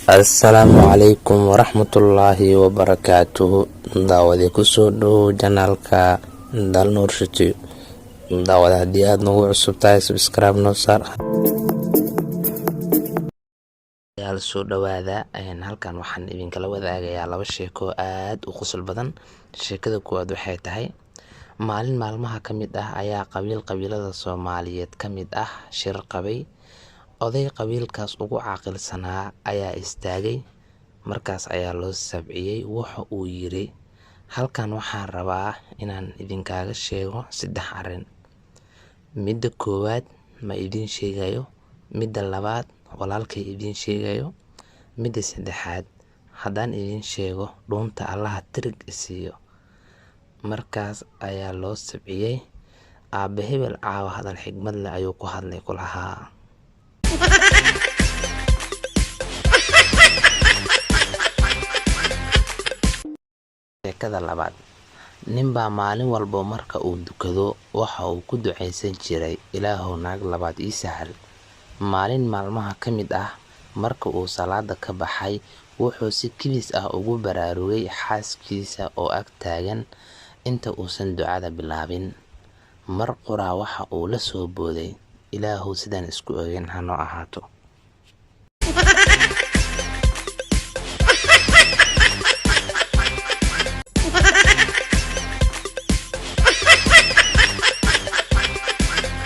Assalamualaikum warahmatullahi wabarakatuh. Daawade kusoo dhow janaalka Dalnoor Shiti. Daawada haddii aad nagu cusub tahay subscribe noo saar. Yaal soo dhawaada halkan waxaan idinkala wadaagayaa laba sheeko aad u qosol badan. Sheekada koowaad waxay tahay maalin maalmaha ka mid ah ayaa qabiilada Soomaaliyeed ka mid ah shir qabay. Oday qabiilkaas ugu caaqilsanaa ayaa istaagay, markaas ayaa loo sabciyay. Waxa uu yiri, halkan waxaan rabaa inaan idinkaaga sheego 3 arrin. Midda koowaad ma idin sheegayo, midda labaad walaalkay idin sheegayo, midda saddexaad haddaan idin sheego dhuunta Allaha tirig isiiyo. Markaas ayaa loo sabciyay. Aabe Hebel caawa hadal xigmad leh ayuu ku hadlay kulahaa. Sheekada labaad, ninbaa maalin walbo marka uu dukado waxa uu ku ducaysan jiray, Ilaahow naag labaad ii sahal. Maalin maalmaha ka mid ah marka uu salaada ka baxay, wuxuu si kibis ah ugu baraarugay xaaskiisa oo ag taagan inta uusan ducada bilaabin. Mar qura waxa uu la soo booday, Ilaahow sidaan isku ogeyn ha noo ahaato.